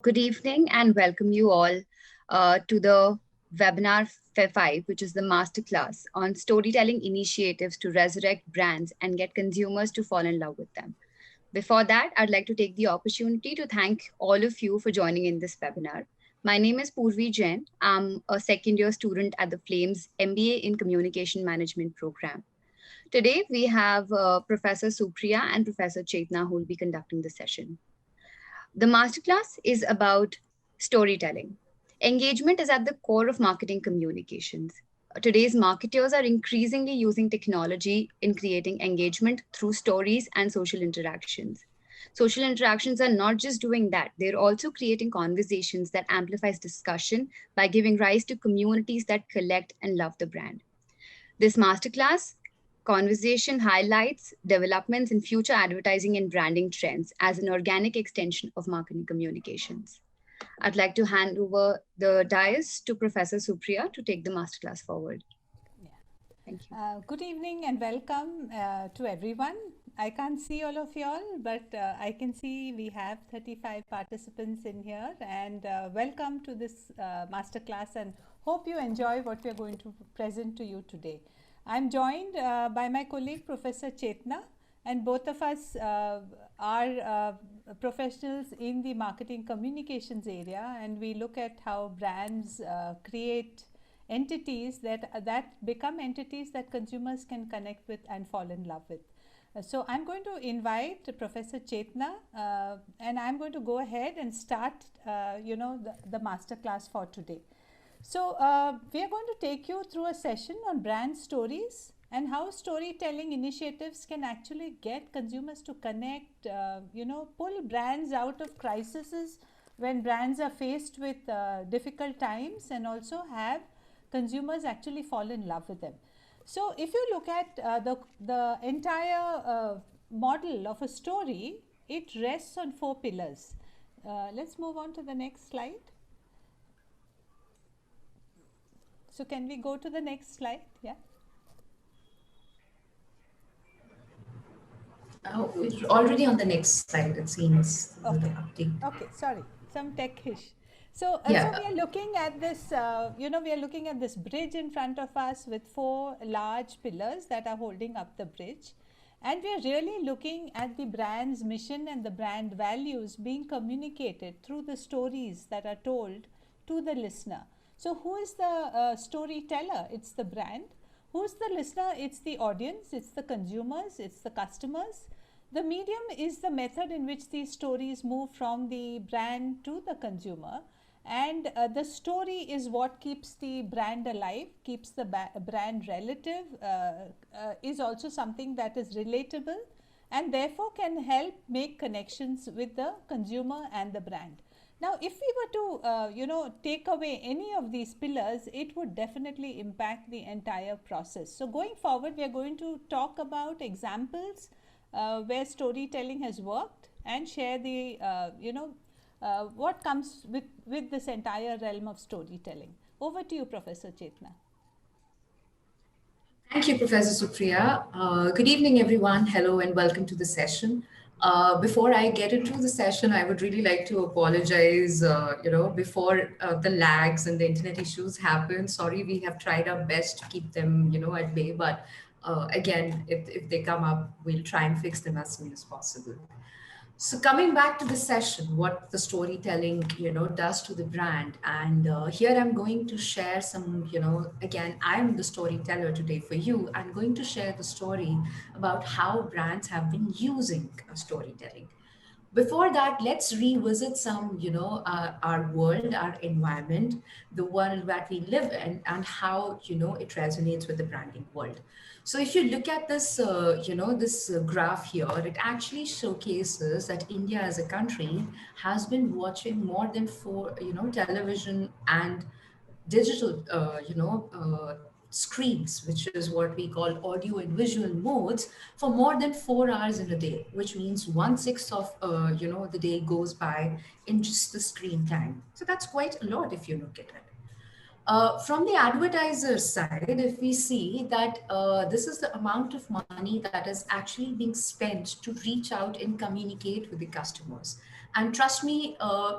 Good evening and welcome you all to the webinar 5, which is the masterclass on storytelling initiatives to resurrect brands and get consumers to fall in love with them. Before that, I'd like to take the opportunity to thank all of you for joining in this webinar. My name is Purvi Jain. I'm a second year student at the Flames MBA in Communication Management program. Today, we have Professor Supriya and Professor Chetna who will be conducting the session. The masterclass is about storytelling. Engagement is at the core of marketing communications. Today's marketers are increasingly using technology in creating engagement through stories and social interactions. Social interactions are not just doing that, they're also creating conversations that amplifies discussion by giving rise to communities that collect and love the brand. This masterclass conversation highlights developments in future advertising and branding trends as an organic extension of marketing communications. I'd like to hand over the dais to Professor Supriya to take the masterclass forward. Yeah. Thank you. Good evening and welcome to everyone. I can't see all of y'all, but I can see we have 35 participants in here, and welcome to this masterclass, and hope you enjoy what we are going to present to you today. I'm joined by my colleague Professor Chetna, and both of us are professionals in the marketing communications area, and we look at how brands create entities that become entities that consumers can connect with and fall in love with. So I'm going to invite Professor Chetna, and I'm going to go ahead and start, the master class for today. So we are going to take you through a session on brand stories and how storytelling initiatives can actually get consumers to connect, pull brands out of crises when brands are faced with difficult times, and also have consumers actually fall in love with them. So if you look at the entire model of a story, it rests on 4 pillars. Let's move on to the next slide. So can we go to the next slide? Yeah. Oh, it's already on the next slide, it seems. The Okay. update. Okay. Sorry, some tech ish. So, so Yeah. we are looking at this. We are looking at this bridge in front of us with 4 large pillars that are holding up the bridge, and we are really looking at the brand's mission and the brand values being communicated through the stories that are told to the listener. So, who is the storyteller? It's the brand. Who's the listener? It's the audience, it's the consumers, it's the customers. The medium is the method in which these stories move from the brand to the consumer, and the story is what keeps the brand alive, keeps the brand relative, is also something that is relatable, and therefore can help make connections with the consumer and the brand. Now, if we were to, take away any of these pillars, it would definitely impact the entire process. So, going forward, we are going to talk about examples where storytelling has worked, and share the, what comes with this entire realm of storytelling. Over to you, Professor Chetna. Thank you, Professor Supriya. Good evening, everyone. Hello and welcome to the session. Before I get into the session, I would really like to apologize, before the lags and the internet issues happen. Sorry, we have tried our best to keep them, at bay. But again, if they come up, we'll try and fix them as soon as possible. So coming back to the session, what the storytelling, does to the brand. And here I'm going to share some, again, I'm the storyteller today for you. I'm going to share the story about how brands have been using storytelling. Before that, let's revisit some, our world, our environment, the world that we live in, and how, it resonates with the branding world. So if you look at this, this graph here, it actually showcases that India as a country has been watching more than 4, television and digital, screens, which is what we call audio and visual modes, for more than 4 hours in a day, which means 1/6 of, the day goes by in just the screen time. So that's quite a lot if you look at it. From the advertiser's side, if we see that this is the amount of money that is actually being spent to reach out and communicate with the customers. And trust me,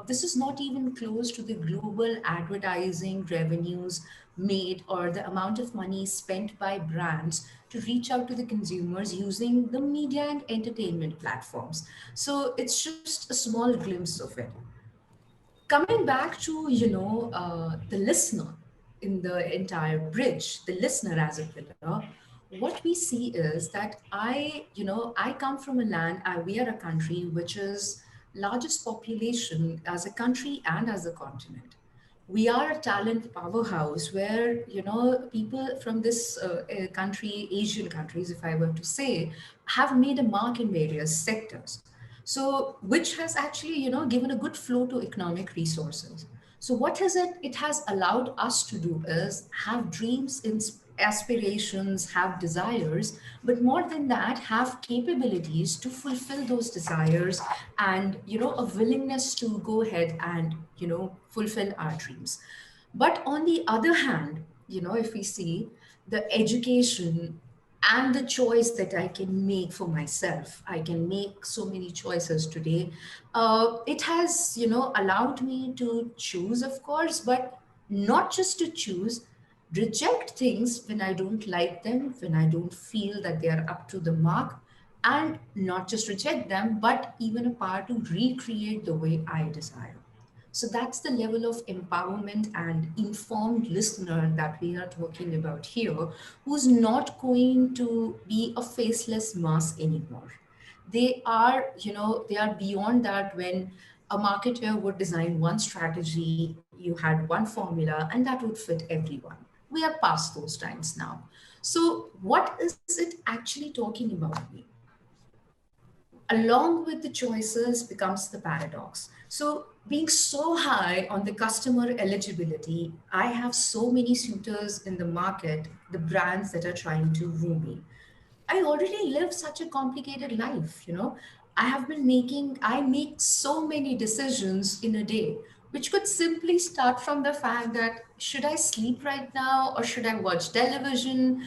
this is not even close to the global advertising revenues made or the amount of money spent by brands to reach out to the consumers using the media and entertainment platforms. So it's just a small glimpse of it. Coming back to, the listener in the entire bridge, the listener as a pillar, what we see is that I come from a land, we are a country which is largest population as a country and as a continent. We are a talent powerhouse where people from this country, Asian countries, if I were to say, have made a mark in various sectors. So which has actually given a good flow to economic resources. So what has it has allowed us to do is have dreams, aspirations, have desires, but more than that, have capabilities to fulfill those desires, and a willingness to go ahead and fulfill our dreams. But on the other hand, if we see the education and the choice that I can make for myself, I can make so many choices today. It has, allowed me to choose, of course, but not just to choose, reject things when I don't like them, when I don't feel that they are up to the mark, and not just reject them, but even a part to recreate the way I desire. So that's the level of empowerment and informed listener that we are talking about here, who's not going to be a faceless mass anymore. They are beyond that. When a marketer would design one strategy, you had one formula, and that would fit everyone. We are past those times now. So, what is it actually talking about me? Along with the choices becomes the paradox. So, being so high on the customer eligibility, I have so many suitors in the market, the brands that are trying to woo me. I already live such a complicated life, I make so many decisions in a day, which could simply start from the fact that should I sleep right now or should I watch television?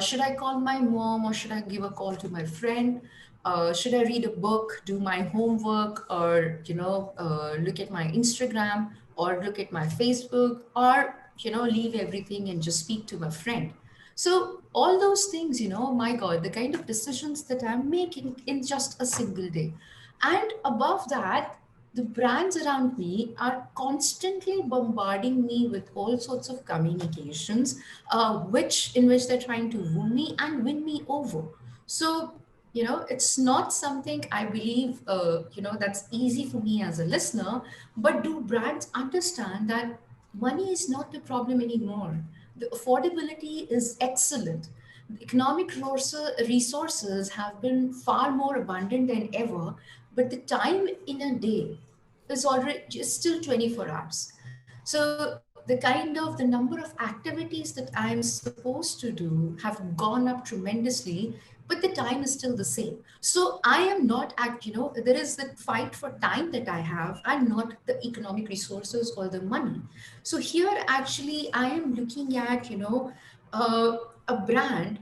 Should I call my mom or should I give a call to my friend? Should I read a book, do my homework, or look at my Instagram or look at my Facebook, or leave everything and just speak to a friend? So all those things, my God, the kind of decisions that I'm making in just a single day. And above that, the brands around me are constantly bombarding me with all sorts of communications, which they're trying to woo me and win me over. So it's not something I believe that's easy for me as a listener. But do brands understand that money is not the problem anymore? The affordability is excellent. The economic resources have been far more abundant than ever, but the time in a day is already just still 24 hours. So the number of activities that I am supposed to do have gone up tremendously, but the time is still the same. So I am not there is that fight for time that I have, and not the economic resources or the money. So here actually I am looking at uh, a brand.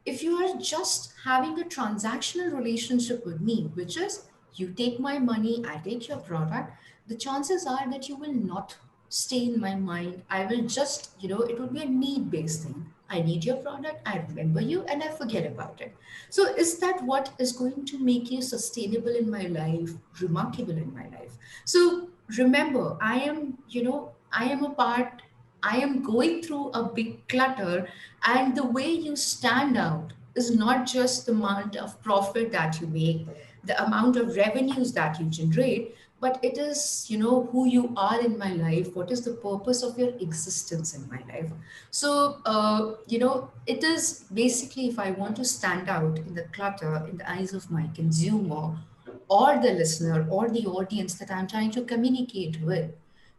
If you are just having a transactional relationship with me, which is you take my money, I take your product, the chances are that you will not stay in my mind. I will just, it would be a need based thing. I need your product, I remember you, and I forget about it. So, is that what is going to make you sustainable in my life, remarkable in my life? So, remember, I am a part, I am going through a big clutter, and the way you stand out is not just the amount of profit that you make, the amount of revenues that you generate, but it is who you are in my life, what is the purpose of your existence in my life. So it is basically, if I want to stand out in the clutter in the eyes of my consumer or the listener or the audience that I'm trying to communicate with,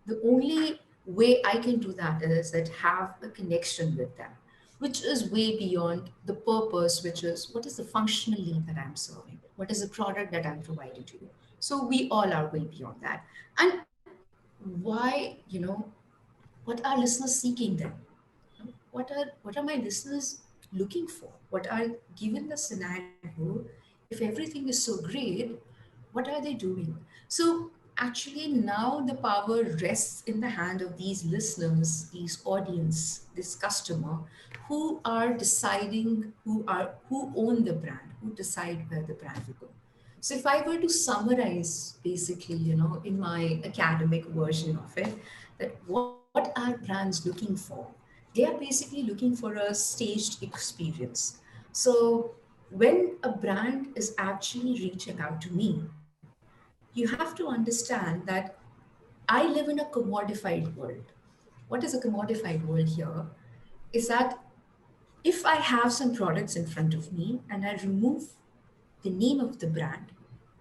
the only way I can do that is that have a connection with them, which is way beyond the purpose, which is what is the functional need that I'm serving? What is the product that I'm providing to you? So we all are way beyond that. And why, what are listeners seeking then? What are my listeners looking for? What are, given the scenario, if everything is so great, What are they doing? So actually now the power rests in the hand of these listeners, these audience, this customer who are deciding who own the brand, who decide where the brand will go. So if I were to summarize basically, in my academic version of it, that what are brands looking for? They are basically looking for a staged experience. So when a brand is actually reaching out to me, you have to understand that I live in a commodified world. What is a commodified world here? Is that if I have some products in front of me and I remove the name of the brand,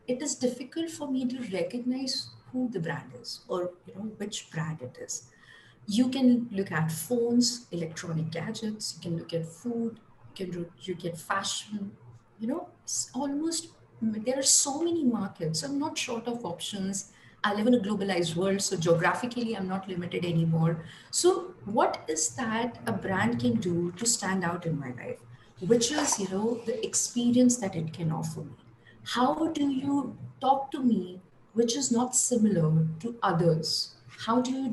it is difficult for me to recognize who the brand is or which brand it is. You can look at phones, electronic gadgets, you can look at food, you get fashion, almost there are so many markets. I'm not short of options. I live in a globalized world, so geographically I'm not limited anymore. So what is that a brand can do to stand out in my life, which is the experience that it can offer me? How do you talk to me which is not similar to others? How do I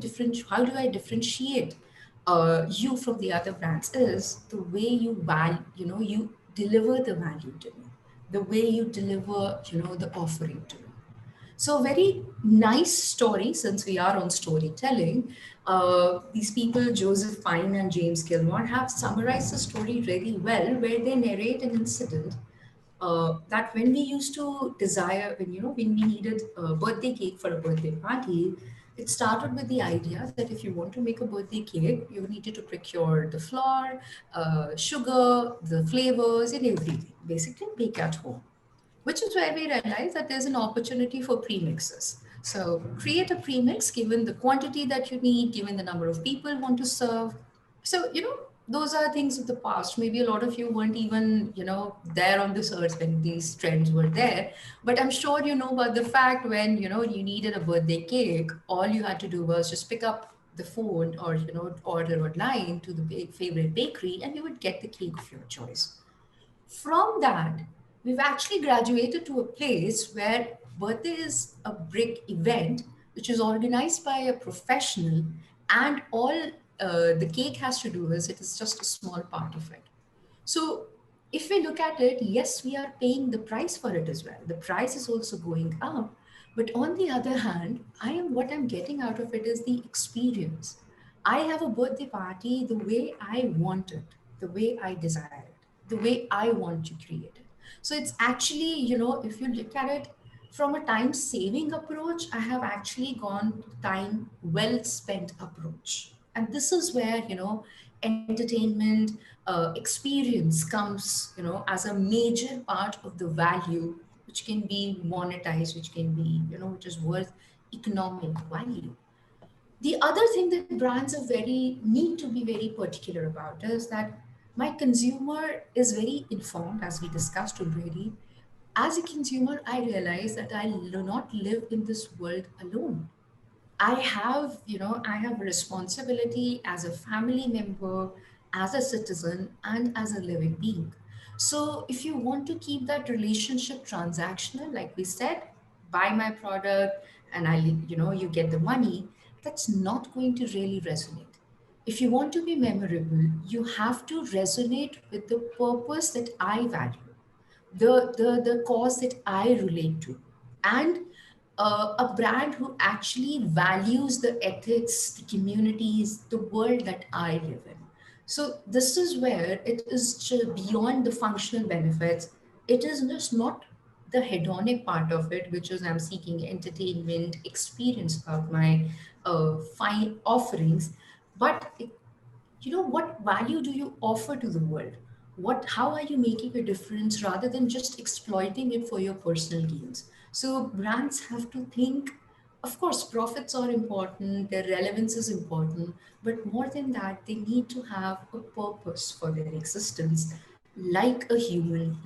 differentiate you from the other brands? Is the way you deliver the value to me, the way you deliver the offering to me. So, a very nice story, since we are on storytelling. These people, Joseph Pine and James Gilmore, have summarized the story really well, where they narrate an incident that when we used to desire, when we needed a birthday cake for a birthday party, it started with the idea that if you want to make a birthday cake, you needed to procure the flour, sugar, the flavors, and everything. Basically, bake at home, which is where we realize that there's an opportunity for premixes. So create a premix given the quantity that you need, given the number of people you want to serve. So, those are things of the past. Maybe a lot of you weren't even, there on this earth when these trends were there. But I'm sure you know about the fact when, you needed a birthday cake, all you had to do was just pick up the phone or, order online to the favorite bakery and you would get the cake of your choice. From that, we've actually graduated to a place where birthday is a big event which is organized by a professional, and all the cake has to do is it is just a small part of it. So if we look at it, yes, we are paying the price for it as well. The price is also going up. But on the other hand, what I'm getting out of it is the experience. I have a birthday party the way I want it, the way I desire it, the way I want to create it. So it's actually, if you look at it from a time saving approach, I have actually gone time well spent approach. And this is where, entertainment experience comes, as a major part of the value which can be monetized, which can be, which is worth economic value. The other thing that brands are very need to be very particular about is that my consumer is very informed, as we discussed already. As a consumer, I realize that I do not live in this world alone. I have a responsibility as a family member, as a citizen, and as a living being. So if you want to keep that relationship transactional, like we said, buy my product and you get the money, that's not going to really resonate. If you want to be memorable, you have to resonate with the purpose that I value, the cause that I relate to, and a brand who actually values the ethics, the communities, the world that I live in. So this is where it is beyond the functional benefits. It is just not the hedonic part of it, which is I'm seeking entertainment experience about my fine offerings, but what value do you offer to the world? How are you making a difference rather than just exploiting it for your personal gains? So brands have to think, of course, profits are important, their relevance is important, but more than that, they need to have a purpose for their existence, like a human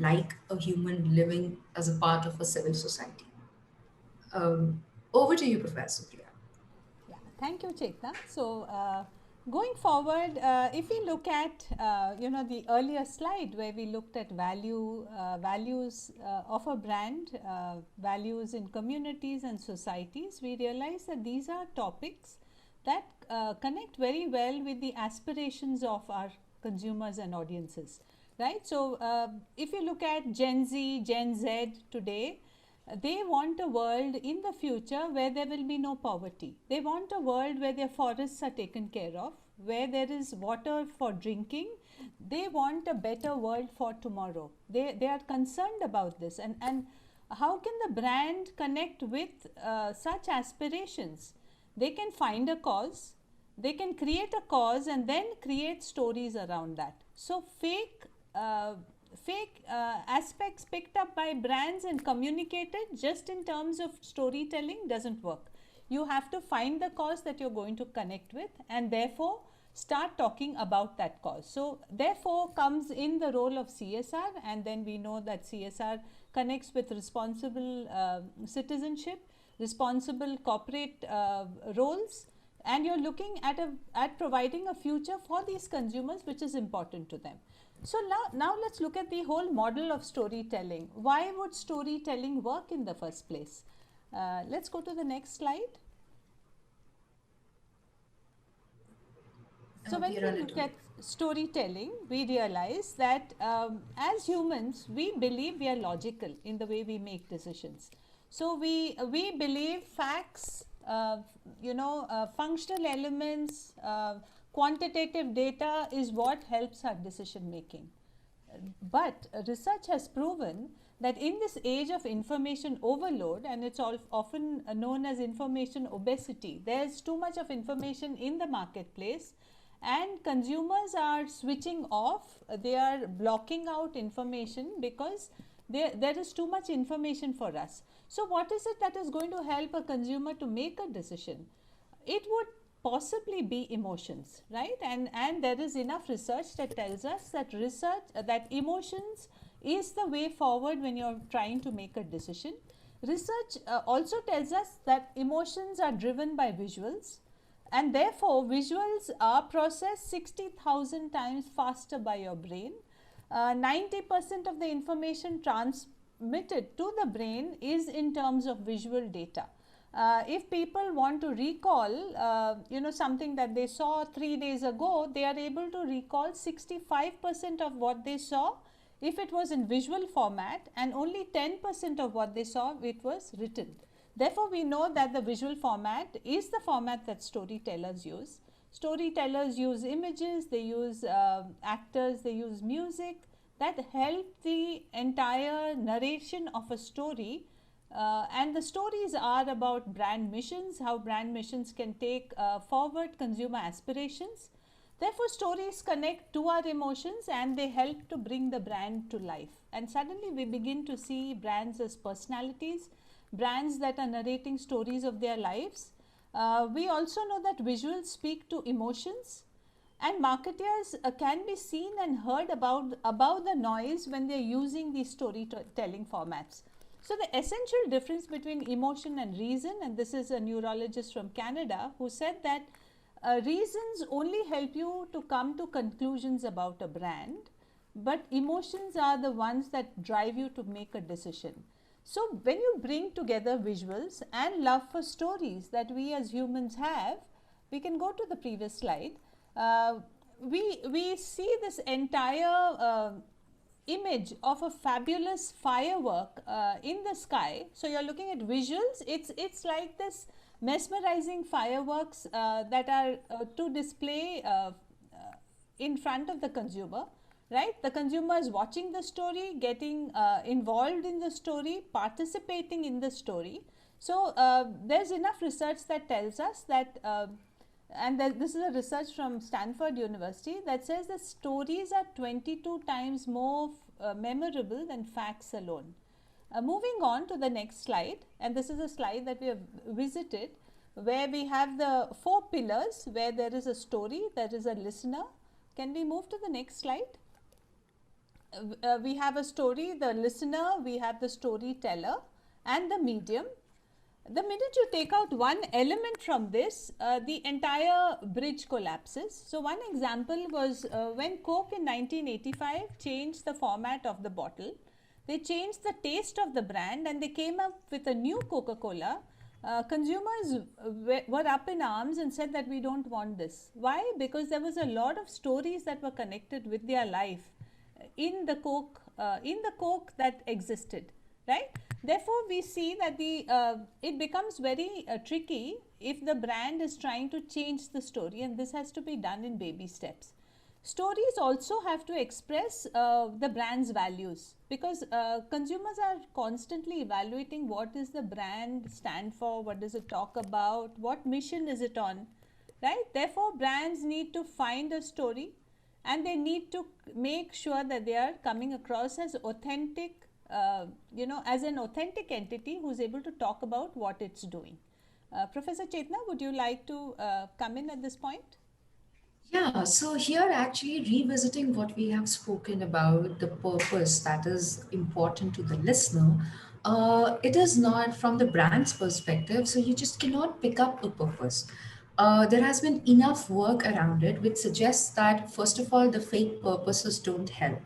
living as a part of a civil society. um, Over to you, Professor Priya. Yeah, thank you, Chetna. So, Going forward, if we look at the earlier slide where we looked at values of a brand, values in communities and societies, we realize that these are topics that connect very well with the aspirations of our consumers and audiences, right? So if you look at Gen Z, Gen Z today, they want a world in the future where there will be no poverty. They want a world where their forests are taken care of, where there is water for drinking. They want a better world for tomorrow. They are concerned about this. And how can the brand connect with such aspirations? They can find a cause, they can create a cause and then create stories around that. So fake aspects picked up by brands and communicated just in terms of storytelling doesn't work. You have to find the cause that you're going to connect with and therefore start talking about that cause. So therefore comes in the role of CSR, and then we know that CSR connects with responsible citizenship, responsible corporate roles, and you're looking at providing a future for these consumers which is important to them. So now let's look at the whole model of storytelling. Why would storytelling work in the first place? Let's go to the next slide. So when we look at storytelling, we realize that as humans, we believe we are logical in the way we make decisions. So we believe facts, functional elements, quantitative data is what helps our decision making. But research has proven that in this age of information overload, and it's often known as information obesity, there's too much of information in the marketplace and consumers are switching off, they are blocking out information because there is too much information for us. So what is it that is going to help a consumer to make a decision? It would possibly be emotions, right? And there is enough research that tells us that emotions is the way forward when you're trying to make a decision. Research also tells us that emotions are driven by visuals, and therefore visuals are processed 60,000 times faster by your brain. 90% of the information transmitted to the brain is in terms of visual data. If people want to recall, something that they saw 3 days ago, they are able to recall 65% of what they saw if it was in visual format, and only 10% of what they saw it was written. Therefore, we know that the visual format is the format that storytellers use. Storytellers use images, they use actors, they use music that help the entire narration of a story. And the stories are about brand missions, how brand missions can take forward consumer aspirations. Therefore, stories connect to our emotions and they help to bring the brand to life. And suddenly we begin to see brands as personalities, brands that are narrating stories of their lives. We also know that visuals speak to emotions, and marketers can be seen and heard above the noise when they are using these storytelling formats. So the essential difference between emotion and reason, and this is a neurologist from Canada who said that reasons only help you to come to conclusions about a brand, but emotions are the ones that drive you to make a decision. So when you bring together visuals and love for stories that we as humans have, we can go to the previous slide. We see this entire image of a fabulous firework in the sky. So you're looking at visuals. It's like this mesmerizing fireworks that are to display in front of the consumer, right? The consumer is watching the story, getting involved in the story, participating in the story. So there's enough research that tells us that and this is a research from Stanford University that says that stories are 22 times more memorable than facts alone. Moving on to the next slide, and this is a slide that we have visited where we have the 4 pillars where there is a story, there is a listener. Can we move to the next slide? We have a story, the listener, we have the storyteller and the medium. The minute you take out one element from this, the entire bridge collapses. So one example was when Coke in 1985 changed the format of the bottle. They changed the taste of the brand and they came up with a new Coca-Cola. Consumers were up in arms and said that we don't want this. Why? Because there was a lot of stories that were connected with their life in the Coke that existed, right? Therefore, we see that it becomes very tricky if the brand is trying to change the story, and this has to be done in baby steps. Stories also have to express the brand's values, because consumers are constantly evaluating what is the brand stand for, what does it talk about, what mission is it on, right? Therefore, brands need to find a story and they need to make sure that they are coming across as authentic, as an authentic entity who's able to talk about what it's doing. Professor Chetna, would you like to come in at this point? Yeah, so here actually revisiting what we have spoken about, the purpose that is important to the listener, it is not from the brand's perspective, so you just cannot pick up a purpose. There has been enough work around it, which suggests that, first of all, the fake purposes don't help.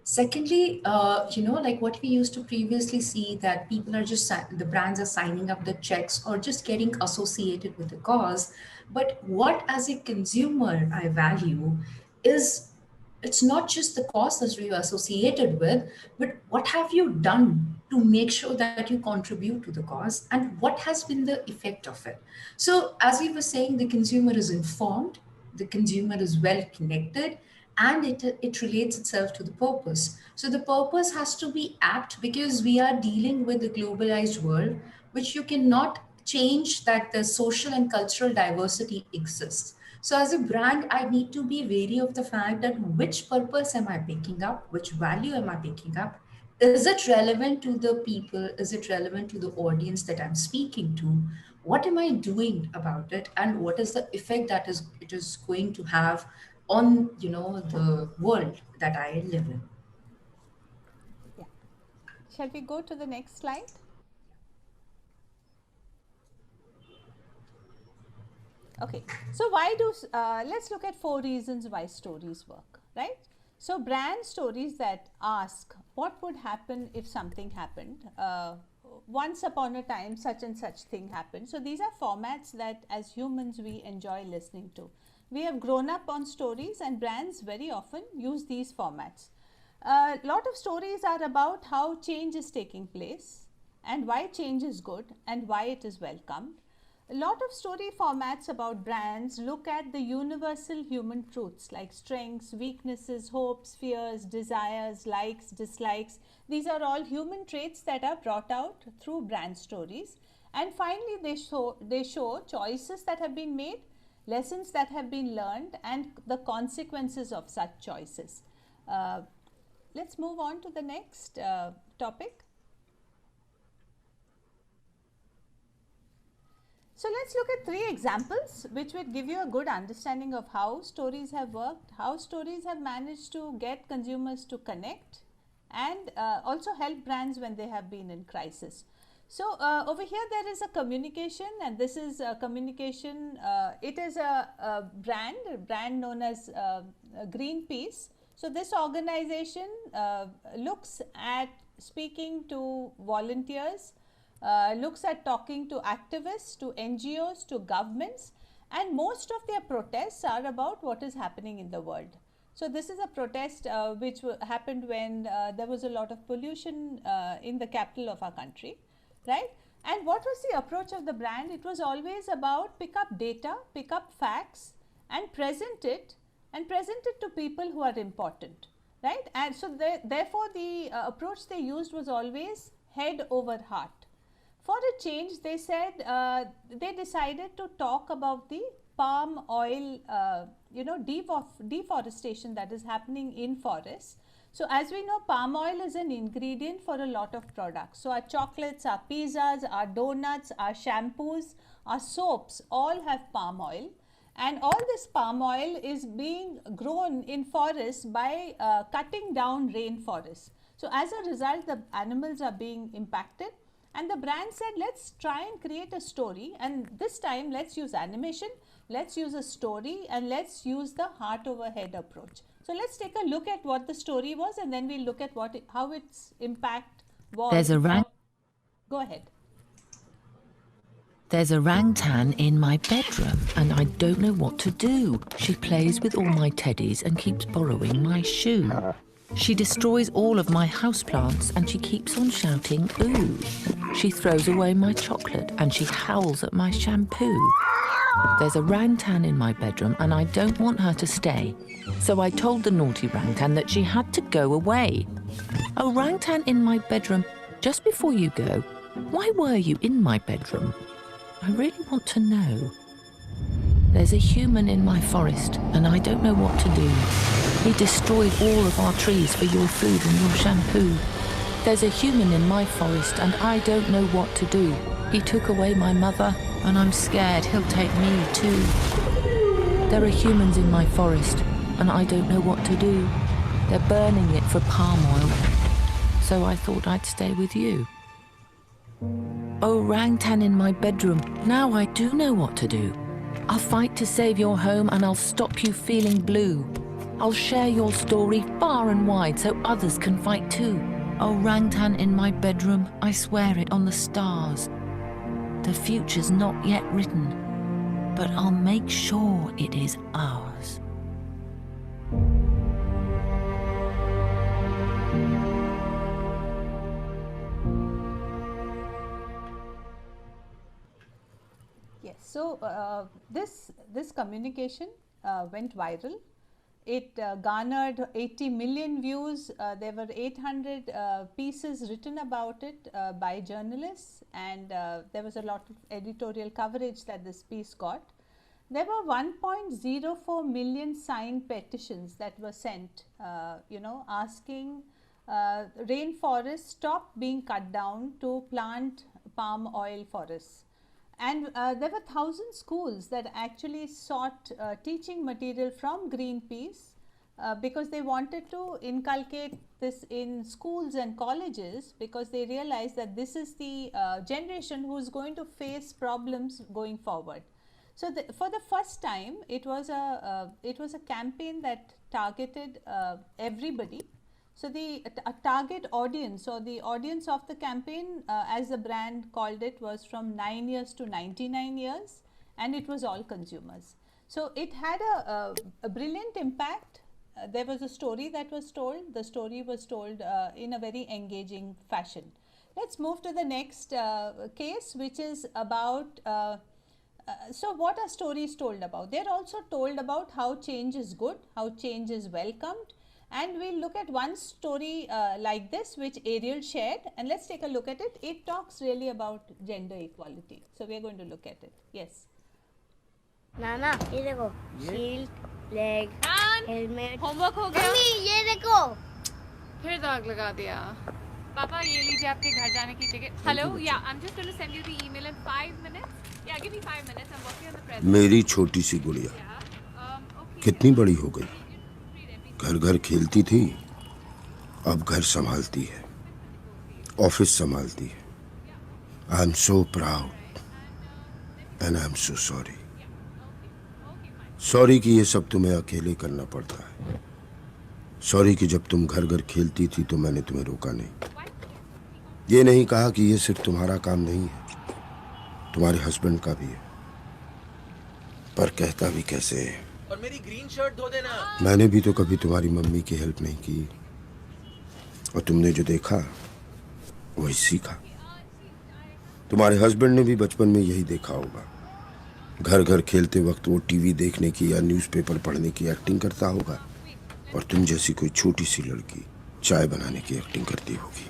Secondly, like what we used to previously see, that people are just, the brands are signing up the checks or just getting associated with the cause. But what as a consumer I value is, it's not just the cause that you're associated with, but what have you done to make sure that you contribute to the cause and what has been the effect of it. So as we were saying, the consumer is informed, the consumer is well connected, and it relates itself to the purpose. So the purpose has to be apt, because we are dealing with the globalized world, which you cannot change, that the social and cultural diversity exists. So as a brand, I need to be wary of the fact that which purpose am I picking up, which value am I picking up, is it relevant to the people, is it relevant to the audience that I'm speaking to, what am I doing about it, and what is the effect that is it is going to have on the world that I live in. Yeah. Shall we go to the next slide? Okay, so let's look at 4 reasons why stories work, right? So brand stories that ask what would happen if something happened. Once upon a time, such and such thing happened. So these are formats that as humans we enjoy listening to. We have grown up on stories, and brands very often use these formats. A lot of stories are about how change is taking place and why change is good and why it is welcomed. A lot of story formats about brands look at the universal human truths like strengths, weaknesses, hopes, fears, desires, likes, dislikes. These are all human traits that are brought out through brand stories. And finally, they show choices that have been made, lessons that have been learned, and the consequences of such choices. Let's move on to the next topic. So let's look at 3 examples which would give you a good understanding of how stories have worked, how stories have managed to get consumers to connect, and also help brands when they have been in crisis. So over here there is a communication, and this is a communication, it is a brand known as Greenpeace. So this organization looks at speaking to volunteers, looks at talking to activists, to NGOs, to governments, and most of their protests are about what is happening in the world. So this is a protest which happened when there was a lot of pollution in the capital of our country, right? And what was the approach of the brand? It was always about pick up data, pick up facts, and present it to people who are important, right? And so therefore the approach they used was always head over heart. For a change, they said they decided to talk about the palm oil, deforestation that is happening in forests. So as we know, palm oil is an ingredient for a lot of products. So our chocolates, our pizzas, our donuts, our shampoos, our soaps all have palm oil. And all this palm oil is being grown in forests by cutting down rainforests. So as a result, the animals are being impacted. And the brand said, let's try and create a story, and this time let's use animation, let's use a story, and let's use the heart over head approach. So let's take a look at what the story was, and then we'll look at how its impact was. There's a rank. Go ahead. There's a orangutan in my bedroom and I don't know what to do. She plays with all my teddies and keeps borrowing my shoe. She destroys all of my houseplants and she keeps on shouting, ooh. She throws away my chocolate and she howls at my shampoo. There's a orangutan in my bedroom and I don't want her to stay. So I told the naughty orangutan that she had to go away. Orangutan in my bedroom, just before you go, why were you in my bedroom? I really want to know. There's a human in my forest and I don't know what to do. He destroyed all of our trees for your food and your shampoo. There's a human in my forest and I don't know what to do. He took away my mother and I'm scared he'll take me too. There are humans in my forest and I don't know what to do. They're burning it for palm oil. So I thought I'd stay with you. Orangutan in my bedroom, now I do know what to do. I'll fight to save your home and I'll stop you feeling blue. I'll share your story far and wide so others can fight too. Orangutan in my bedroom, I swear it on the stars. The future's not yet written, but I'll make sure it is ours. Yes, so this communication went viral. It garnered 80 million views. There were 800 pieces written about it by journalists, and there was a lot of editorial coverage that this piece got. There were 1.04 million signed petitions that were sent, asking rainforests stop being cut down to plant palm oil forests. And there were 1,000 schools that actually sought teaching material from Greenpeace because they wanted to inculcate this in schools and colleges, because they realized that this is the generation who is going to face problems going forward. So for the first time, it was a campaign that targeted everybody. So the target audience, or the audience of the campaign, as the brand called it, was from 9 years to 99 years, and it was all consumers. So it had a brilliant impact. There was a story that was told. The story was told in a very engaging fashion. Let's move to the next case, which is about, so what are stories told about? They're also told about how change is good, how change is welcomed. And we'll look at one story like this, which Ariel shared, and let's take a look at it. It talks really about gender equality. So we're going to look at it. Yes. Nana, ये देखो, shield, leg, helmet. Homework हो गया? Mummy ये देखो. फिर दाग लगा दिया. पापा ये लीजिए आपके घर जाने की ticket. Hello, yeah, I'm just going to send you the email in 5 minutes. Yeah, give me 5 minutes. I'm working on the present. मेरी छोटी सी गुड़िया कितनी बड़ी हो गई. घर घर खेलती थी, अब घर संभालती है, ऑफिस संभालती है. I am so proud and I am so sorry. Sorry कि ये सब तुम्हें अकेले करना पड़ता है. सॉरी कि जब तुम घर घर खेलती थी तो मैंने तुम्हें रोका नहीं. ये नहीं कहा कि ये सिर्फ तुम्हारा काम नहीं है, तुम्हारे हस्बैंड का भी है. पर कहता भी कैसे है. और मेरी ग्रीन शर्ट धो देना. मैंने भी तो कभी तुम्हारी मम्मी की हेल्प नहीं की, और तुमने जो देखा वही सीखा. तुम्हारे हस्बैंड ने भी बचपन में यही देखा होगा. घर घर खेलते वक्त वो टीवी देखने की या न्यूज़पेपर पढ़ने की एक्टिंग करता होगा, और तुम जैसी कोई छोटी सी लड़की चाय बनाने की एक्टिंग करती होगी.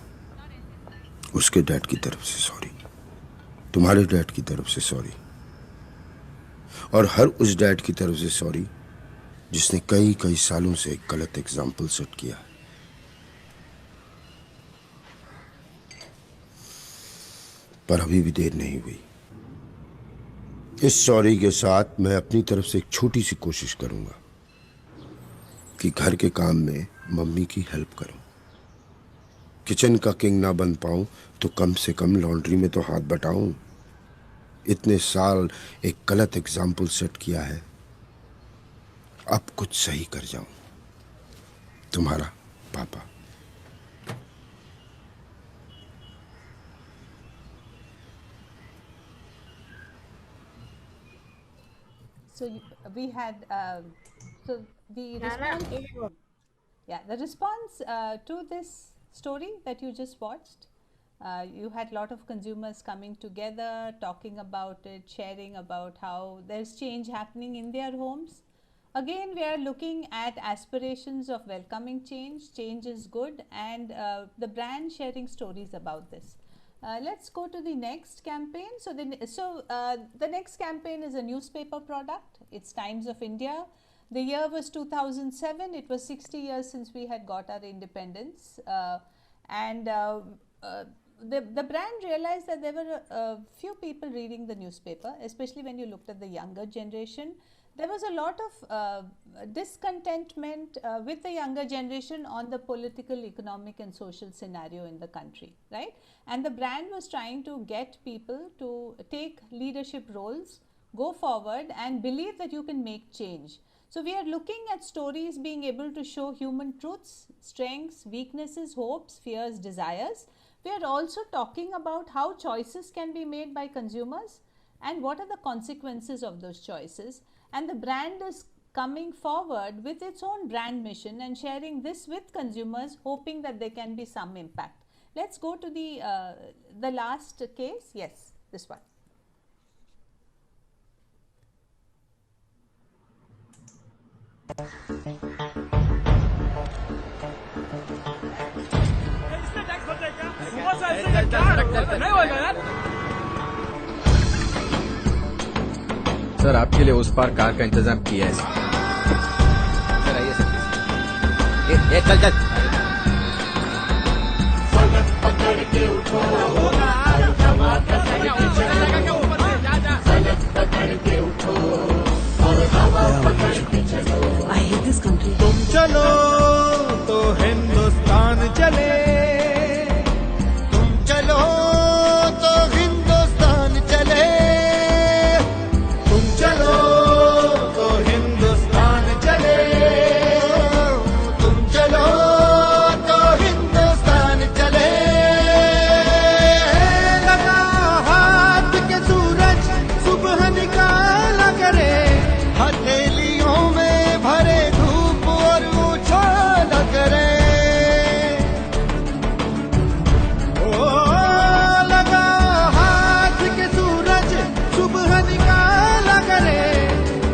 उसके डैड की तरफ से सॉरी, तुम्हारे डैड की तरफ से सॉरी, और हर उस डैड की तरफ से सॉरी जिसने कई कई सालों से एक गलत एग्जाम्पल सेट किया. पर अभी भी देर नहीं हुई. इस सॉरी के साथ मैं अपनी तरफ से एक छोटी सी कोशिश करूंगा कि घर के काम में मम्मी की हेल्प करूं. किचन का किंग ना बन पाऊं तो कम से कम लॉन्ड्री में तो हाथ बटाऊं। इतने साल एक गलत एग्जाम्पल सेट किया है, अब कुछ सही कर जाऊं। तुम्हारा पापा। So we had so the Nana, response. ये देखो. Yeah, the response to this story that you just watched, you had a lot of consumers coming together, talking about it, sharing about how there's change happening in their homes. Again, we are looking at aspirations of welcoming change. Change is good, and the brand sharing stories about this. Let's go to the next campaign. So the next campaign is a newspaper product. It's Times of India. The year was 2007. It was 60 years since we had got our independence, and the brand realized that there were a few people reading the newspaper, especially when you looked at the younger generation. There was a lot of discontentment with the younger generation on the political, economic and social scenario in the country, right? And the brand was trying to get people to take leadership roles, go forward and believe that you can make change. So we are looking at stories being able to show human truths, strengths, weaknesses, hopes, fears, desires. We are also talking about how choices can be made by consumers and what are the consequences of those choices. And the brand is coming forward with its own brand mission and sharing this with consumers, hoping that there can be some impact. Let's go to the last case. Yes, this one. Sir आपके लिए उस पार car का इंतजाम किया है sir आइए sir चल चल I hate this country. तुम चलो तो हिंदुस्तान चले, तुम चलो तो हिंदुस्तान चले, तुम चलो तो हिंदुस्तान चले, तुम चलो तो हिंदुस्तान चले। लगा हाथ के सूरज सुबह निकाला करे, हथेलियों में भरे धूप और उछाल करे। ओ लगा हाथ के सूरज सुबह निकाला करे,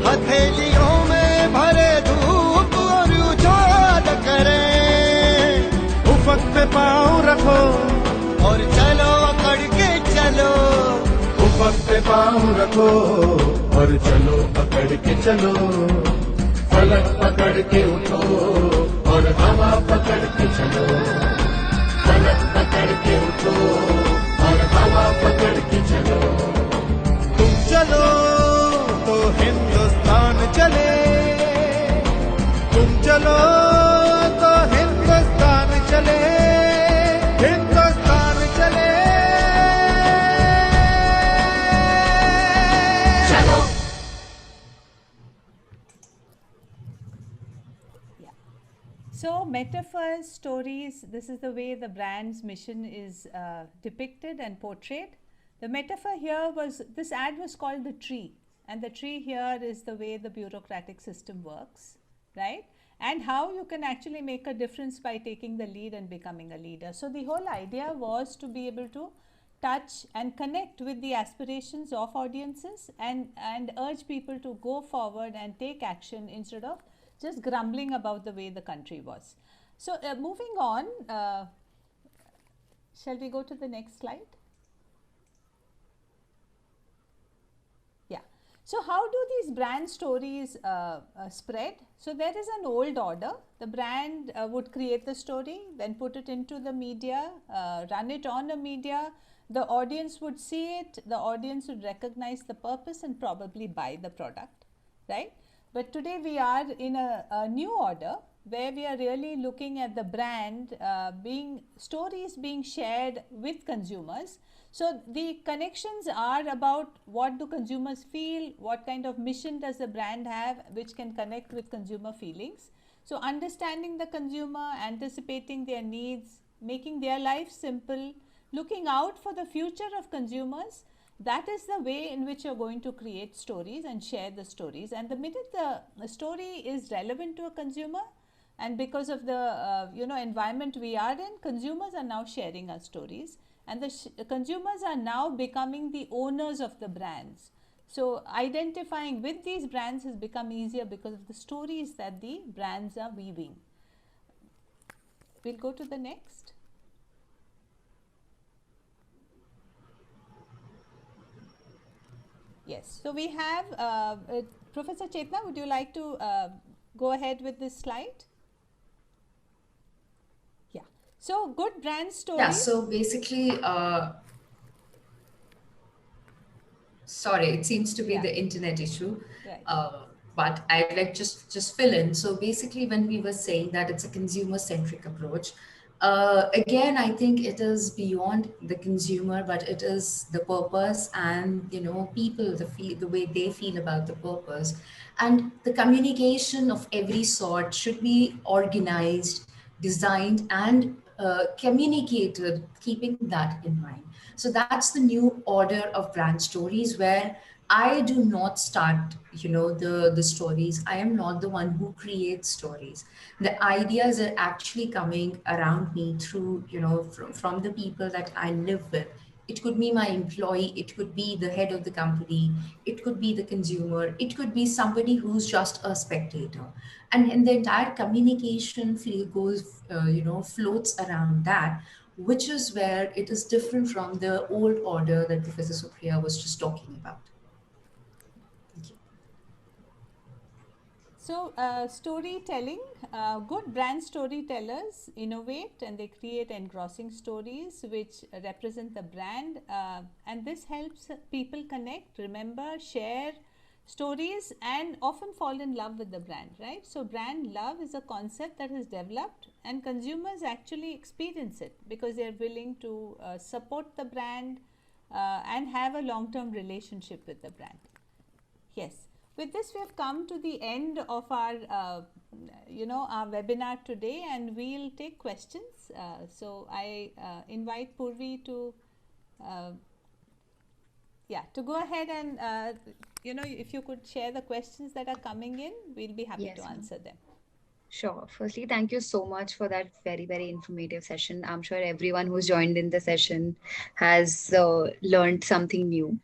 हथेलियों में भरे धूप और उछाल करे। उफक पे पाँव रखो और चलो अकड़ के चलो, उफक पे पाँव रखो और चलो पकड़ के चलो, फलक पकड़ के उठो और हवा पकड़ के चलो, फलक पकड़ के उठो और हवा पकड़ के चलो। तुम चलो तो हिंदुस्तान चले, तुम चलो तो हिंदुस्तान चले, हिंदुस्तान चले। So metaphors, stories, this is the way the brand's mission is depicted and portrayed. The metaphor here was, this ad was called the tree, and the tree here is the way the bureaucratic system works, right? And how you can actually make a difference by taking the lead and becoming a leader. So the whole idea was to be able to touch and connect with the aspirations of audiences and urge people to go forward and take action instead of just grumbling about the way the country was. So moving on, shall we go to the next slide? Yeah. So how do these brand stories spread? So there is an old order. The brand would create the story, then put it into the media, run it on a media. The audience would see it, the audience would recognize the purpose and probably buy the product, right? But today we are in a new order where we are really looking at the brand stories being shared with consumers. So the connections are about what do consumers feel, what kind of mission does the brand have, which can connect with consumer feelings. So understanding the consumer, anticipating their needs, making their life simple, looking out for the future of consumers, that is the way in which you're going to create stories and share the stories. And the minute the story is relevant to a consumer, and because of the environment we are in, consumers are now sharing our stories, and the consumers are now becoming the owners of the brands. So identifying with these brands has become easier because of the stories that the brands are weaving. We'll go to the next. Yes, so we have Professor Chetna, would you like to go ahead with this slide? Yeah, so good brand stories. Yeah, so basically, sorry, it seems to be the internet issue. Right. But I'd like just fill in. So basically, when we were saying that it's a consumer-centric approach, again, I think it is beyond the consumer, but it is the purpose and people, the way they feel about the purpose, and the communication of every sort should be organized, designed, and communicated, keeping that in mind. So that's the new order of brand stories where I do not start, the stories. I am not the one who creates stories. The ideas are actually coming around me through, from the people that I live with. It could be my employee, it could be the head of the company, it could be the consumer, it could be somebody who's just a spectator. And the entire communication field goes, floats around that, which is where it is different from the old order that Professor Supriya was just talking about. Thank you. So storytelling, good brand storytellers innovate and they create engrossing stories which represent the brand, and this helps people connect, remember, share stories, and often fall in love with the brand, right? So brand love is a concept that is developed and consumers actually experience it because they are willing to support the brand and have a long-term relationship with the brand. Yes. With this, we have come to the end of our, our webinar today, and we'll take questions. So I invite Purvi to, to go ahead and, if you could share the questions that are coming in, we'll be happy to answer them. Sure. Firstly, thank you so much for that very, very informative session. I'm sure everyone who's joined in the session has learned something new.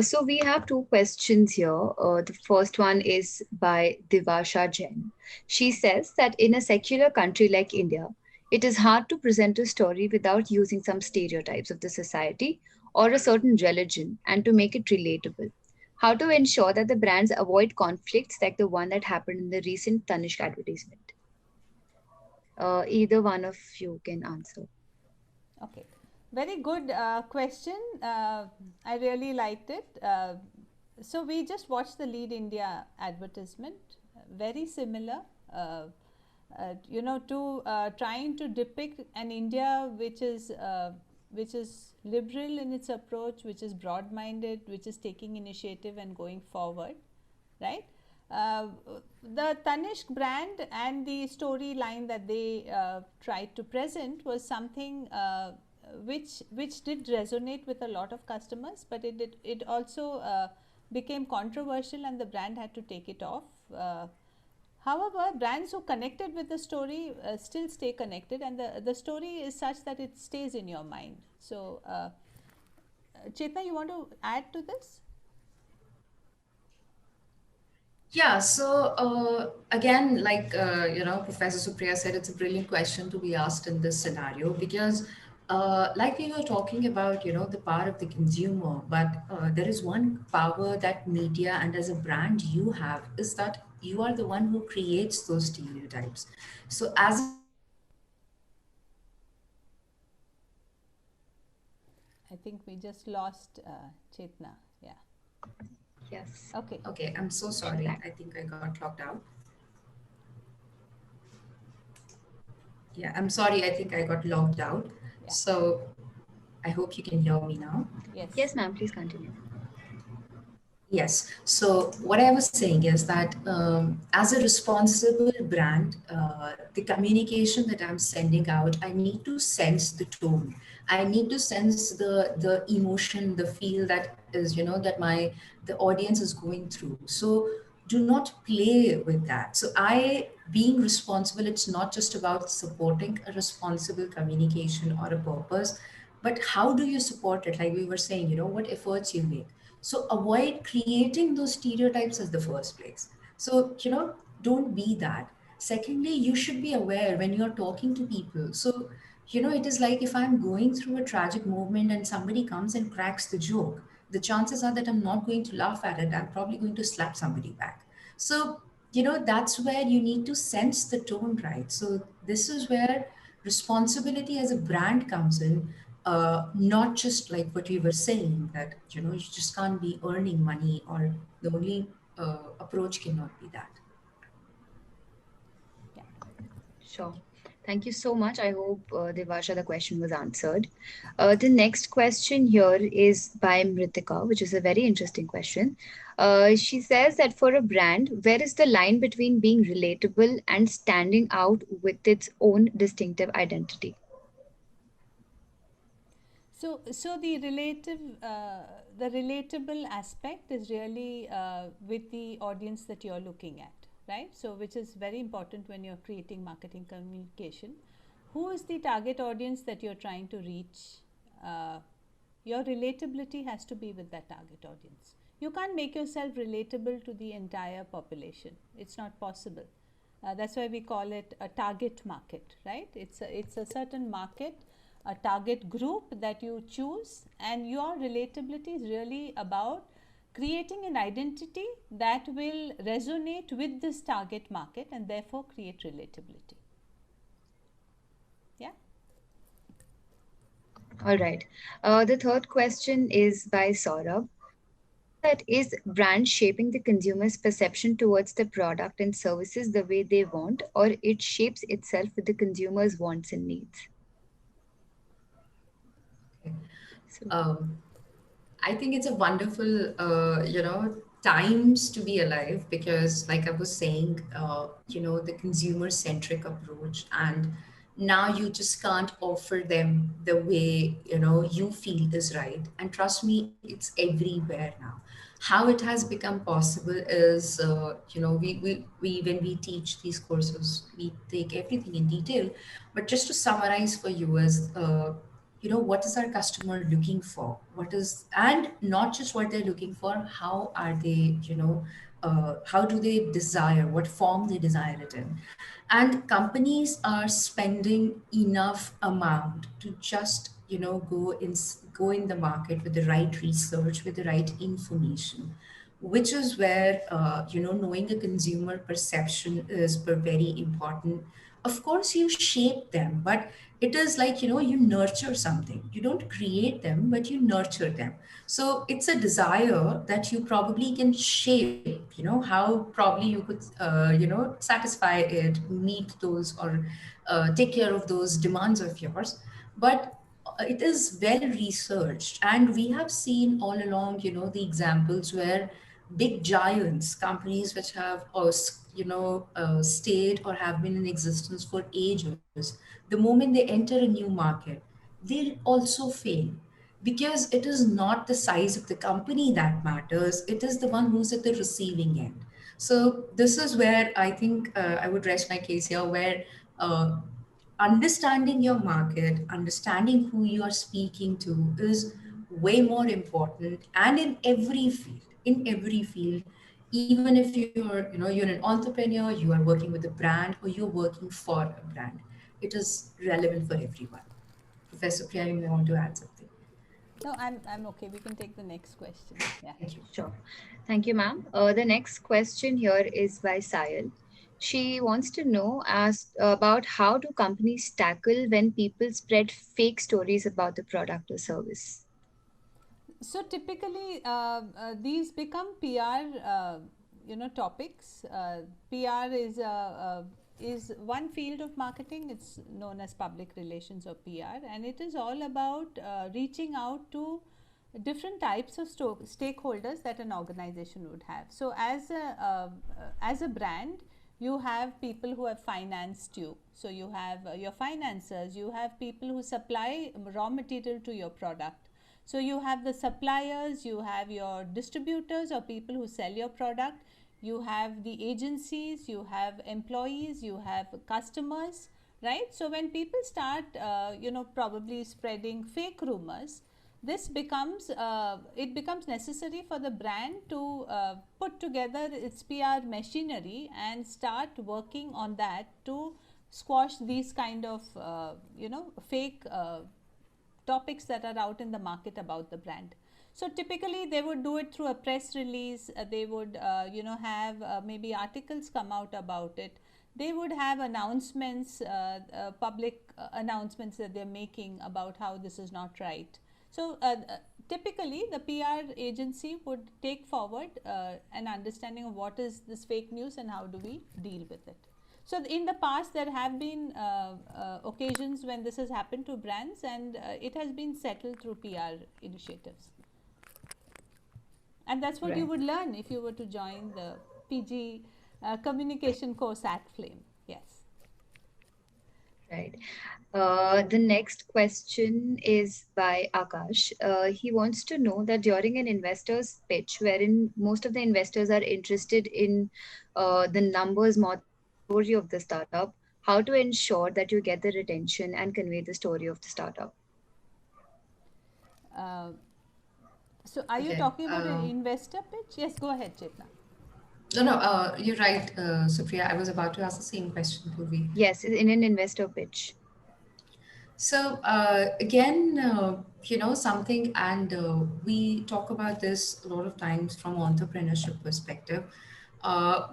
So we have two questions here. The first one is by Divasha Jain. She says that in a secular country like India, it is hard to present a story without using some stereotypes of the society or a certain religion and to make it relatable. How to ensure that the brands avoid conflicts like the one that happened in the recent Tanishq advertisement? Either one of you can answer. Okay, very good question. I really liked it. So we just watched the Lead India advertisement, very similar, to trying to depict an India which is liberal in its approach, which is broad-minded, which is taking initiative and going forward, right? The Tanishq brand and the storyline that they tried to present was something which did resonate with a lot of customers, but it also became controversial and the brand had to take it off. However, brands who connected with the story still stay connected, and the story is such that it stays in your mind. So, Chetna, you want to add to this? Yeah, so again, like Professor Supriya said, it's a brilliant question to be asked in this scenario because, like we were talking about, the power of the consumer, but there is one power that media and as a brand you have is that you are the one who creates those stereotypes. So as I think we just lost Chetna. Yeah. Yes. Okay. Okay, I'm so sorry. I think I got locked out. Yeah, I'm sorry. I think I got logged out. Yeah. So I hope you can hear me now. Yes. Yes, ma'am, please continue. Yes. So what I was saying is that as a responsible brand, the communication that I'm sending out, I need to sense the tone. I need to sense the emotion, the feel that is, that the audience is going through. So do not play with that. So being responsible, it's not just about supporting a responsible communication or a purpose, but how do you support it? Like we were saying, what efforts you make. So avoid creating those stereotypes as the first place. So, don't be that. Secondly, you should be aware when you're talking to people. So, it is like if I'm going through a tragic moment and somebody comes and cracks the joke, the chances are that I'm not going to laugh at it. I'm probably going to slap somebody back. So, that's where you need to sense the tone, right? So, this is where responsibility as a brand comes in, not just like what we were saying that you just can't be earning money, or the only approach cannot be that. Yeah. Sure. Thank you so much. I hope, Devasha, the question was answered. The next question here is by Mritika, which is a very interesting question. She says that for a brand, where is the line between being relatable and standing out with its own distinctive identity? So the relatable aspect is really with the audience that you're looking at, right? So which is very important when you're creating marketing communication. Who is the target audience that you're trying to reach? Uh, your relatability has to be with that target audience. You can't make yourself relatable to the entire population. It's not possible. That's why we call it a target market, right? It's a certain market, a target group that you choose, and your relatability is really about creating an identity that will resonate with this target market and therefore create relatability. Yeah. All right. The third question is by Saurabh. That is brand shaping the consumer's perception towards the product and services the way they want, or it shapes itself with the consumer's wants and needs? So, um, I think it's a wonderful, times to be alive, because, like I was saying, the consumer centric approach, and now you just can't offer them the way, you feel is right. And trust me, it's everywhere now. How it has become possible is, we when we teach these courses, we take everything in detail. But just to summarize for you is, what is our customer looking for, what is, and not just what they're looking for, how are they, how do they desire, what form they desire it in. And companies are spending enough amount to just, go in the market with the right research, with the right information, which is where, knowing a consumer perception is very important. Of course you shape them, but it is like, you nurture something, you don't create them, but you nurture them. So it's a desire that you probably can shape, how probably you could, satisfy it, meet those, or take care of those demands of yours. But it is well researched, and we have seen all along, the examples where big giants, companies which have, stayed or have been in existence for ages, the moment they enter a new market, they also fail, because it is not the size of the company that matters, it is the one who's at the receiving end. So this is where I think, I would rest my case here, where understanding your market, understanding who you are speaking to is way more important. And in every field, even if you're an entrepreneur, you are working with a brand, or you're working for a brand, it is relevant for everyone. Professor Priya, you may want to add something. No, I'm okay. We can take the next question. Yeah. Thank you. sure. Thank you, ma'am. The next question here is by Sayal. She wants to know about how do companies tackle when people spread fake stories about the product or service? So typically, these become PR, topics. PR is is one field of marketing. It's known as public relations or PR, and it is all about reaching out to different types of stakeholders that an organization would have. So as a brand, you have people who have financed you. So you have your financiers, you have people who supply raw material to your product. So you have the suppliers, you have your distributors or people who sell your product, you have the agencies, you have employees, you have customers, right? So when people start, probably spreading fake rumors, this becomes it becomes necessary for the brand to put together its PR machinery and start working on that to squash these kind of fake topics that are out in the market about the brand. So typically they would do it through a press release. They would have maybe articles come out about it. They would have announcements, public announcements that they're making about how this is not right. So typically the PR agency would take forward an understanding of what is this fake news and how do we deal with it. So in the past there have been occasions when this has happened to brands, and it has been settled through PR initiatives. And that's what you would learn if you were to join the PG communication course at Flame. Yes. Right. The next question is by Akash. He wants to know that during an investor's pitch, wherein most of the investors are interested in the numbers more than the story of the startup, how to ensure that you get the retention and convey the story of the startup? So are you talking about an investor pitch? Yes, go ahead, Chetna. No, you're right, Supriya. I was about to ask the same question, Purvi. Yes, in an investor pitch. So again, something, and we talk about this a lot of times from entrepreneurship perspective,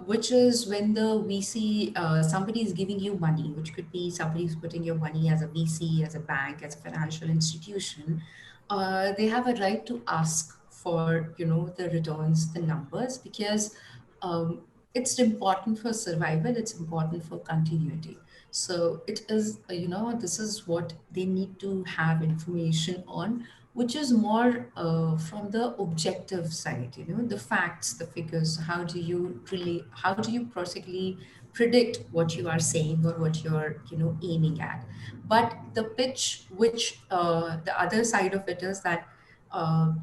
which is when the VC, somebody is giving you money, which could be somebody who's putting your money as a VC, as a bank, as a financial institution. They have a right to ask for, the returns, the numbers, because it's important for survival, it's important for continuity. So it is, this is what they need to have information on, which is more from the objective side, the facts, the figures. How do you practically predict what you are saying or what you're, aiming at? But the pitch, which the other side of it is that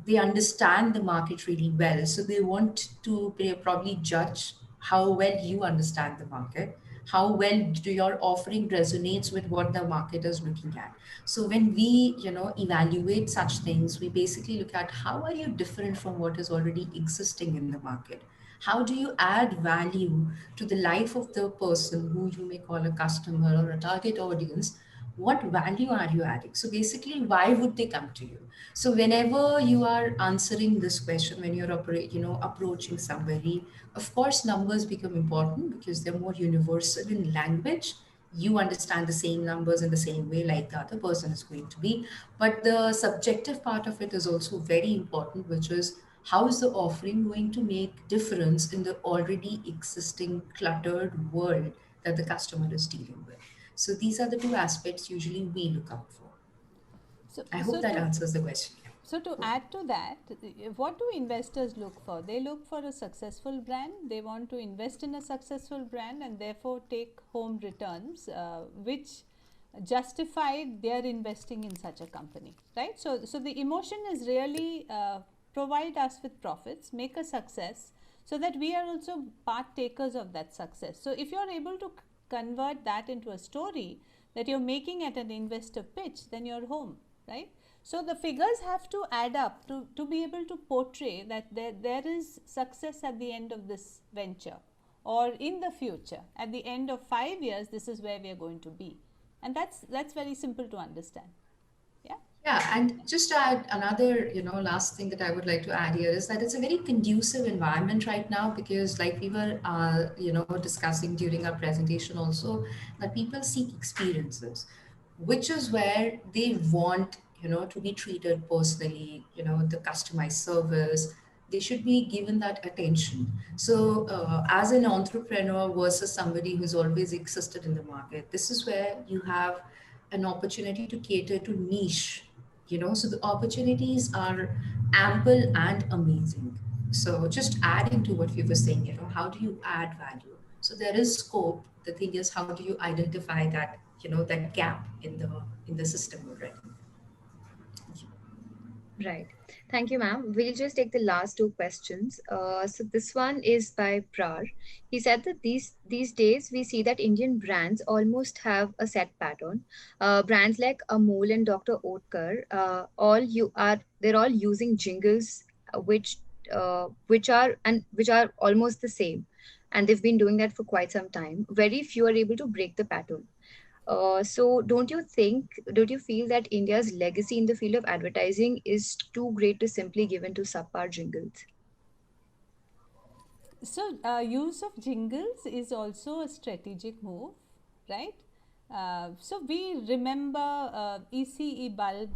they understand the market really well. So they want to probably judge how well you understand the market, how well do your offering resonates with what the market is looking at. So when we, evaluate such things, we basically look at how are you different from what is already existing in the market. How do you add value to the life of the person who you may call a customer or a target audience? What value are you adding? So basically, why would they come to you? So whenever you are answering this question, when you're approaching somebody, of course numbers become important because they're more universal in language. You understand the same numbers in the same way like the other person is going to be, but the subjective part of it is also very important, which is how is the offering going to make difference in the already existing cluttered world that the customer is dealing with. So these are the two aspects usually we look out for. I hope that answers the question. So to add to that, what do investors look for? They look for a successful brand. They want to invest in a successful brand and therefore take home returns, which justify their investing in such a company, right? So the emotion is really provide us with profits, make a success, so that we are also partakers of that success. So if you are able to convert that into a story that you're making at an investor pitch, then you're home, right? So the figures have to add up to be able to portray that there is success at the end of this venture, or in the future, at the end of 5 years, this is where we are going to be. And that's very simple to understand. Yeah. Yeah, and just to add another, last thing that I would like to add here is that it's a very conducive environment right now, because like we were, discussing during our presentation also, that people seek experiences, which is where they want, to be treated personally, the customized service. they should be given that attention. So as an entrepreneur versus somebody who's always existed in the market, this is where you have an opportunity to cater to niche, so the opportunities are ample and amazing. So just adding to what we were saying, how do you add value? So there is scope. The thing is, how do you identify that, that gap in the system already? Right. Thank you, ma'am. We'll just take the last two questions. So this one is by Prar. He said that these days we see that Indian brands almost have a set pattern. Brands like Amul and Dr. Oetker, they're all using jingles, which are almost the same, and they've been doing that for quite some time. Very few are able to break the pattern. So don't you feel that India's legacy in the field of advertising is too great to simply given to subpar jingles? So, use of jingles is also a strategic move, right? So, we remember ECE bulb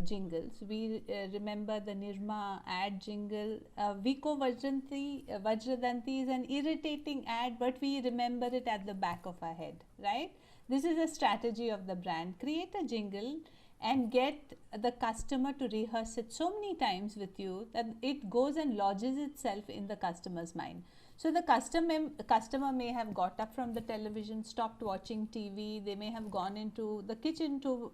jingles, we remember the Nirma ad jingle, Vico Vajradanti is an irritating ad, but we remember it at the back of our head, right? This is a strategy of the brand. Create a jingle and get the customer to rehearse it so many times with you that it goes and lodges itself in the customer's mind. So the customer may have got up from the television, stopped watching TV, they may have gone into the kitchen to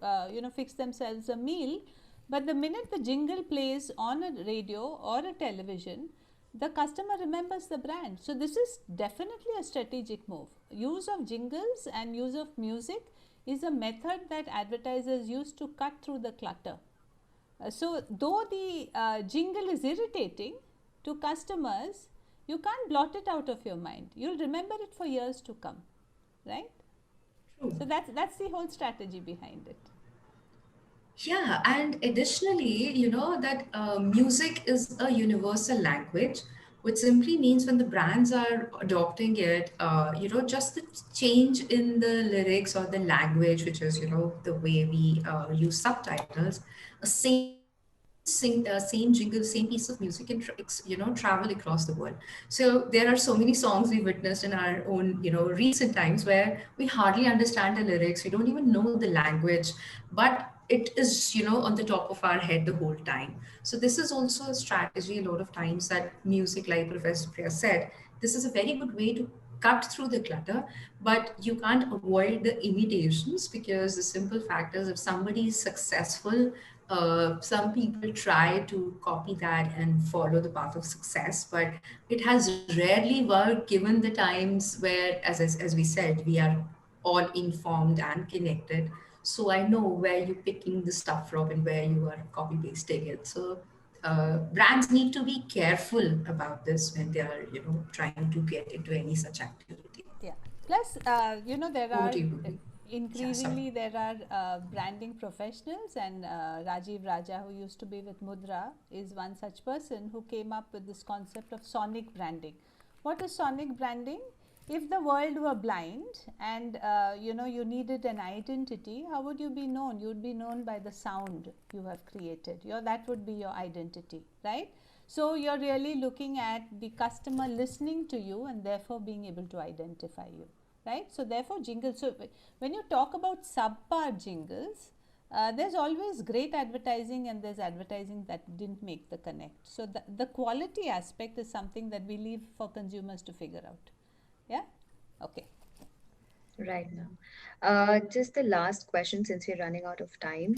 fix themselves a meal, but the minute the jingle plays on a radio or a television, the customer remembers the brand. So this is definitely a strategic move. Use of jingles and use of music is a method that advertisers use to cut through the clutter. So though the jingle is irritating to customers, you can't blot it out of your mind. You'll remember it for years to come, right? True. So that's the whole strategy behind it. Yeah, and additionally, that music is a universal language, which simply means when the brands are adopting it, just the change in the lyrics or the language, which is, the way we use subtitles, same jingle, same piece of music can travel across the world. So there are so many songs we witnessed in our own recent times where we hardly understand the lyrics, we don't even know the language, but it is on the top of our head the whole time. So this is also a strategy a lot of times that music, like Professor Priya said, this is a very good way to cut through the clutter, but you can't avoid the imitations, because the simple fact is if somebody is successful, some people try to copy that and follow the path of success, but it has rarely worked given the times where, as we said, we are all informed and connected. So I know where you're picking the stuff from and where you are copy pasting it. So brands need to be careful about this when they are, trying to get into any such activity. Yeah. Plus, there are increasingly Yeah, there are branding professionals, and Rajiv Raja, who used to be with Mudra, is one such person who came up with this concept of sonic branding. What is sonic branding? If the world were blind and you needed an identity, how would you be known? You would be known by the sound you have created. That would be your identity, right? So you're really looking at the customer listening to you and therefore being able to identify you, right? So therefore jingles. So when you talk about subpar jingles, there's always great advertising and there's advertising that didn't make the connect. So the quality aspect is something that we leave for consumers to figure out. Yeah. Okay. Right now. Just the last question, since we're running out of time.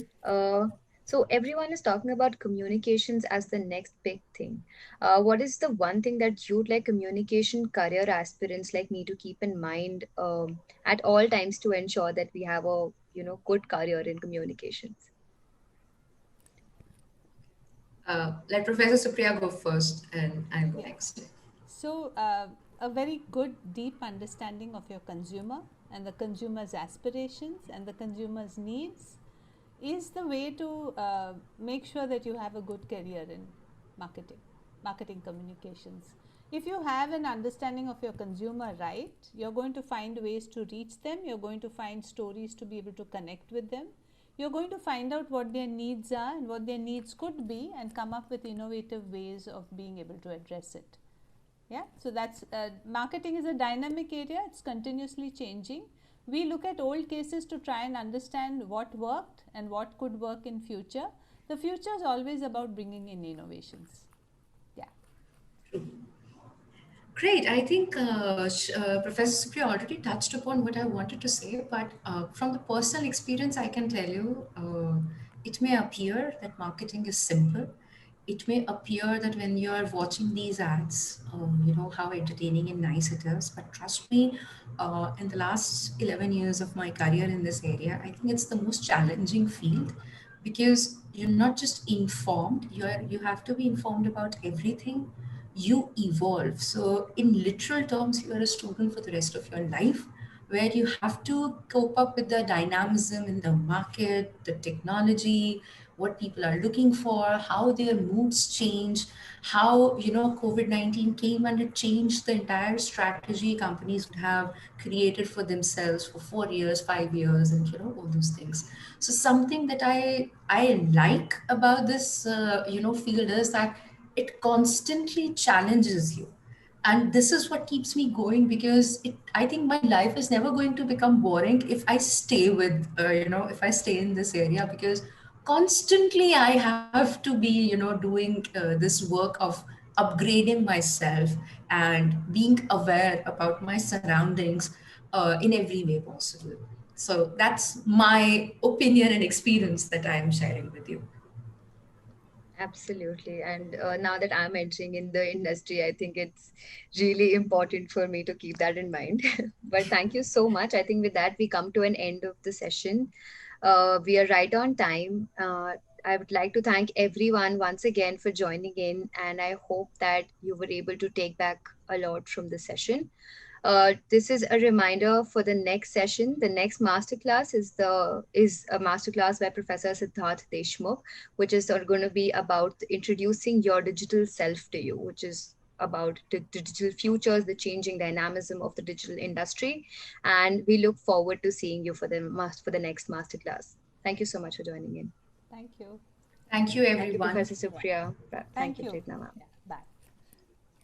So everyone is talking about communications as the next big thing. What is the one thing that you'd like communication career aspirants like me to keep in mind at all times to ensure that we have a good career in communications? Let Professor Supriya go first and I'll go next. So a very good deep understanding of your consumer and the consumer's aspirations and the consumer's needs is the way to make sure that you have a good career in marketing communications. If you have an understanding of your consumer right, you're going to find ways to reach them, you're going to find stories to be able to connect with them, you're going to find out what their needs are and what their needs could be and come up with innovative ways of being able to address it. Yeah, so that's marketing is a dynamic area. It's continuously changing. We look at old cases to try and understand what worked and what could work in future. The future is always about bringing in innovations. Yeah. Great. I think Professor Supriya already touched upon what I wanted to say, but from the personal experience, I can tell you it may appear that marketing is simple. It may appear that when you're watching these ads, you know how entertaining and nice it is. But trust me, in the last 11 years of my career in this area, I think it's the most challenging field because you're not just informed, you have to be informed about everything. You evolve. So, in literal terms, you are a student for the rest of your life, where you have to cope up with the dynamism in the market, the technology, what people are looking for, how their moods change, how COVID-19 came and it changed the entire strategy companies would have created for themselves for 4 years, 5 years, and all those things. So something that I like about this field is that it constantly challenges you, and this is what keeps me going because I think my life is never going to become boring if I stay with if I stay in this area, because constantly I have to be doing this work of upgrading myself and being aware about my surroundings in every way possible. So that's my opinion and experience that I am sharing with you. Absolutely. And now that I'm entering in the industry, I think it's really important for me to keep that in mind. But thank you so much. I think with that, we come to an end of the session. We are right on time. I would like to thank everyone once again for joining in, and I hope that you were able to take back a lot from the session. This is a reminder for the next session. The next masterclass is a masterclass by Professor Siddharth Deshmukh, which is going to be about introducing your digital self to you, which is about the digital futures, the changing dynamism of the digital industry. And we look forward to seeing you for the next masterclass. Thank you so much for joining in. Thank you. Thank you, Thank you, everyone. Professor Supriya. Thank you, you. Chetna ma'am. Yeah, bye.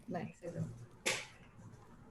Bye. Bye.